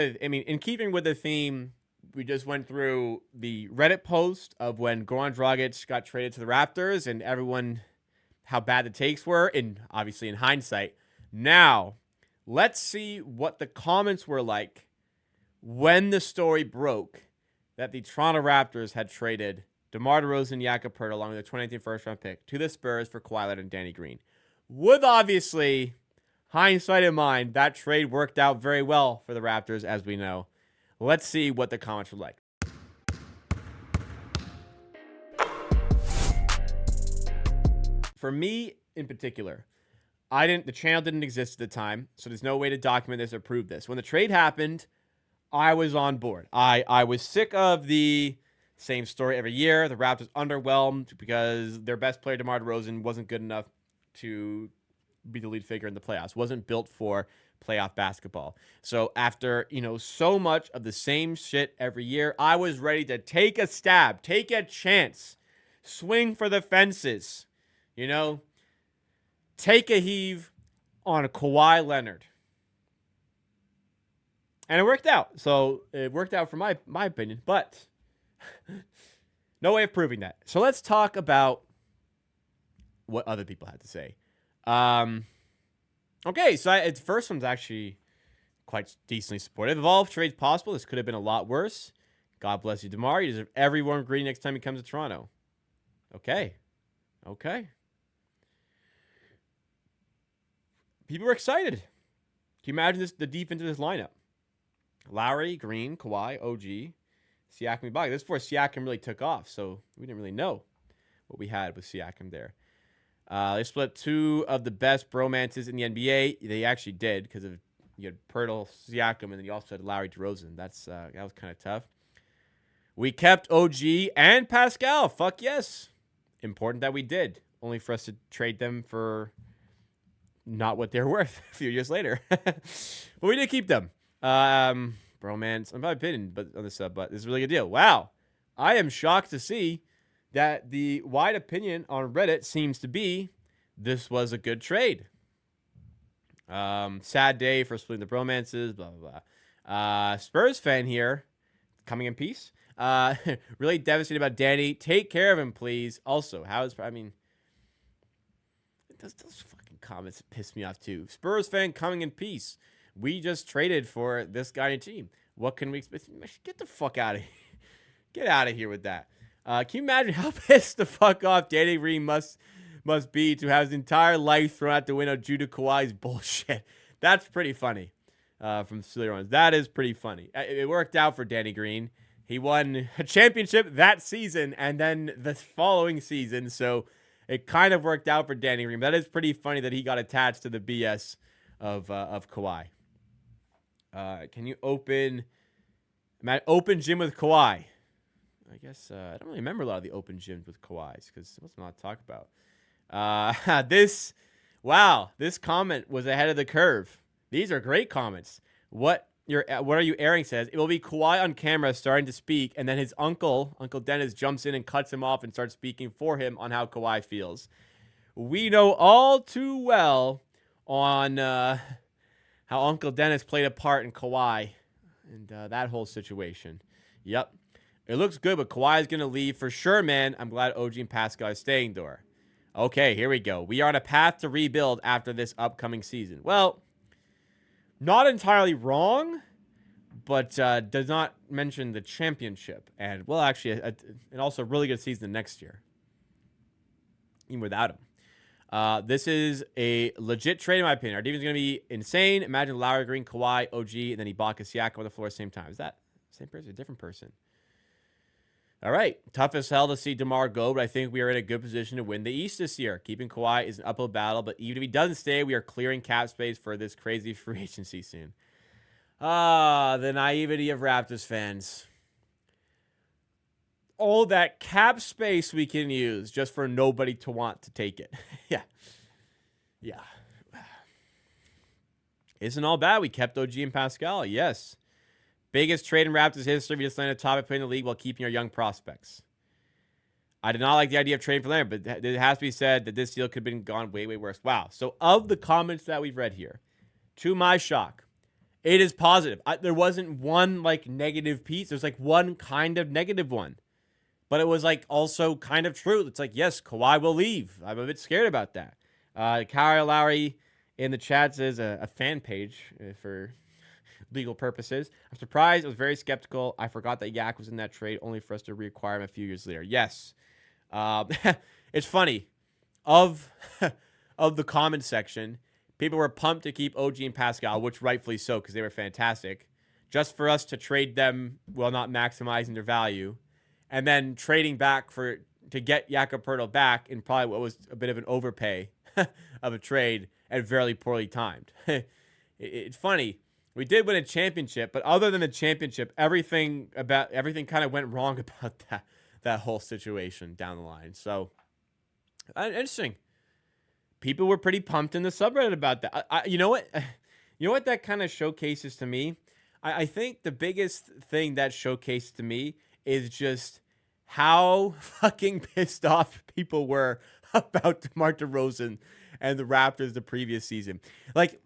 I mean, in keeping with the theme, we just went through the Reddit post of when Goran Dragic got traded to the Raptors and everyone, how bad the takes were, and obviously in hindsight. Now, let's see what the comments were like when the story broke that the Toronto Raptors had traded DeMar DeRozan and Jakob Poeltl along with the 2019 first-round pick to the Spurs for Kawhi Leonard and Danny Green. With obviously hindsight in mind, that trade worked out very well for the Raptors, as we know. Let's see what the comments were like. For me in particular, the channel didn't exist at the time, so there's no way to document this or prove this. When the trade happened, I was on board. I was sick of the same story every year. The Raptors underwhelmed because their best player, DeMar DeRozan, wasn't good enough to be the lead figure in the playoffs. Wasn't built for playoff basketball. So after, so much of the same shit every year, I was ready to take a stab, take a chance, swing for the fences, take a heave on Kawhi Leonard. And it worked out. So it worked out for my opinion, but no way of proving that. So let's talk about what other people had to say. Okay, so the first one's actually quite decently supportive. Of all trades possible, this could have been a lot worse. God bless you, DeMar. You deserve every warm greeting next time he comes to Toronto. Okay. People were excited. Can you imagine the defense of this lineup? Lowry, Green, Kawhi, OG, Siakam, Ibaka. This is before Siakam really took off, so we didn't really know what we had with Siakam there. They split two of the best bromances in the NBA. They actually did because of you had Poeltl, Siakam, and then you also had Lowry, DeRozan. That was kind of tough. We kept OG and Pascal. Fuck yes. Important that we did. Only for us to trade them for not what they're worth a few years later. But we did keep them. Bromance, in my opinion, but on this but this is a really good deal. Wow. I am shocked to see that the wide opinion on Reddit seems to be this was a good trade. Sad day for splitting the bromances, blah, blah, blah. Spurs fan here, coming in peace. Really devastated about Danny. Take care of him, please. Also, those fucking comments piss me off too. Spurs fan coming in peace. We just traded for this guy and team. What can we expect? Get the fuck out of here. Get out of here with that. Can you imagine how pissed the fuck off Danny Green must be to have his entire life thrown out the window due to Kawhi's bullshit? That's pretty funny from Silly Ones. That is pretty funny. It worked out for Danny Green. He won a championship that season and then the following season, so it kind of worked out for Danny Green. That is pretty funny that he got attached to the BS of Kawhi. Can you open gym with Kawhi? I guess I don't really remember a lot of the open gyms with Kawhis because there wasn't a lot to talk about. This comment was ahead of the curve. These are great comments. What are you airing says it will be Kawhi on camera starting to speak, and then his Uncle Dennis jumps in and cuts him off and starts speaking for him on how Kawhi feels. We know all too well on how Uncle Dennis played a part in Kawhi and that whole situation. Yep. It looks good, but Kawhi is going to leave for sure, man. I'm glad OG and Pascal are staying there. Okay, here we go. We are on a path to rebuild after this upcoming season. Well, not entirely wrong, but does not mention the championship. And, well, actually, and also a really good season next year, even without him. This is a legit trade, in my opinion. Our defense is going to be insane. Imagine Lowry, Green, Kawhi, OG, and then Ibaka, Siakam on the floor at the same time. Is that the same person or a different person? All right. Tough as hell to see DeMar go, but I think we are in a good position to win the East this year. Keeping Kawhi is an uphill battle, but even if he doesn't stay, we are clearing cap space for this crazy free agency soon. The naivety of Raptors fans. All that cap space we can use just for nobody to want to take it. Yeah. Isn't all bad. We kept OG and Pascal. Yes. Biggest trade in Raptors history. We just landed top at playing the league while keeping our young prospects. I did not like the idea of trading for Leonard, but it has to be said that this deal could have been gone way, way worse. Wow. So of the comments that we've read here, to my shock, It is positive. There wasn't one like negative piece. There's like one kind of negative one. But it was like also kind of true. It's like, yes, Kawhi will leave. I'm a bit scared about that. Kyle Lowry in the chat says a fan page for legal purposes. I'm surprised. I was very skeptical. I forgot that Yak was in that trade only for us to reacquire him a few years later. Yes. It's funny. Of the comment section, people were pumped to keep OG and Pascal, which rightfully so because they were fantastic, just for us to trade them while not maximizing their value. And then trading back to get Jakob Poeltl back in probably what was a bit of an overpay of a trade and very poorly timed. It's funny. We did win a championship, but other than the championship, everything kind of went wrong about that whole situation down the line. So, interesting. People were pretty pumped in the subreddit about that. You know what? You know what that kind of showcases to me? I think the biggest thing that showcased to me is just how fucking pissed off people were about DeMar DeRozan and the Raptors the previous season. Like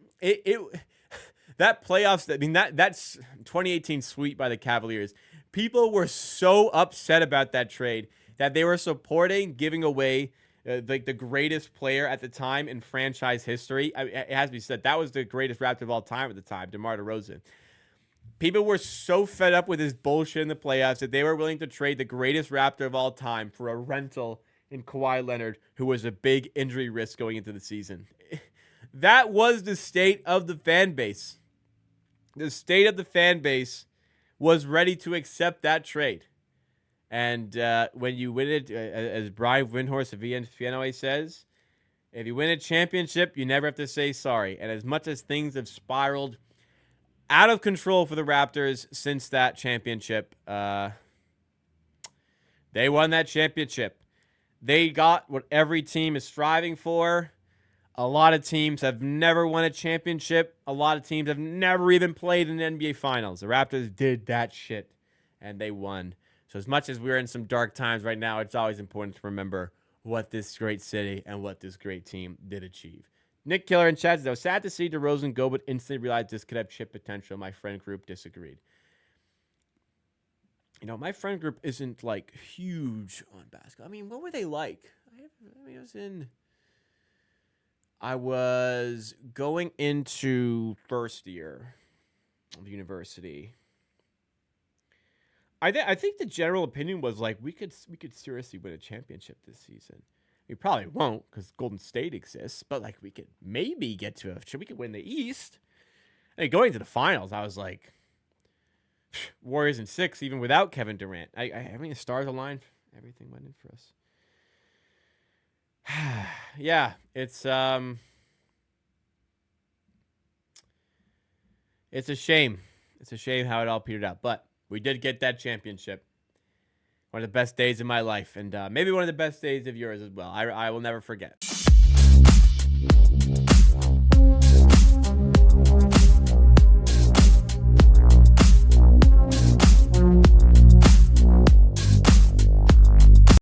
that playoffs. I mean that's 2018 sweep by the Cavaliers. People were so upset about that trade that they were supporting giving away like the greatest player at the time in franchise history. It has to be said that was the greatest Raptor of all time at the time, DeMar DeRozan. People were so fed up with his bullshit in the playoffs that they were willing to trade the greatest Raptor of all time for a rental in Kawhi Leonard, who was a big injury risk going into the season. That was the state of the fan base. The state of the fan base was ready to accept that trade. And when you win it, as Brian Windhorst of ESPN says, if you win a championship, you never have to say sorry. And as much as things have spiraled out of control for the Raptors since that championship, they won that championship. They got what every team is striving for. A lot of teams have never won a championship. A lot of teams have never even played in the NBA Finals. The Raptors did that shit, and they won. So as much as we're in some dark times right now, it's always important to remember what this great city and what this great team did achieve. Nick Killer in chat says, I was sad to see DeRozan go, but instantly realized this could have chip potential. My friend group disagreed. You know, my friend group isn't, like, huge on basketball. I mean, what were they like? I was going into first year of university. I think the general opinion was, like, we could seriously win a championship this season. We probably won't because Golden State exists, but like we could maybe get to we could win the East. I mean, going to the finals, I was like, Warriors in 6, even without Kevin Durant. I mean, the stars aligned, everything went in for us. Yeah, it's a shame. It's a shame how it all petered out, but we did get that championship. One of the best days of my life, and maybe one of the best days of yours as well. I will never forget.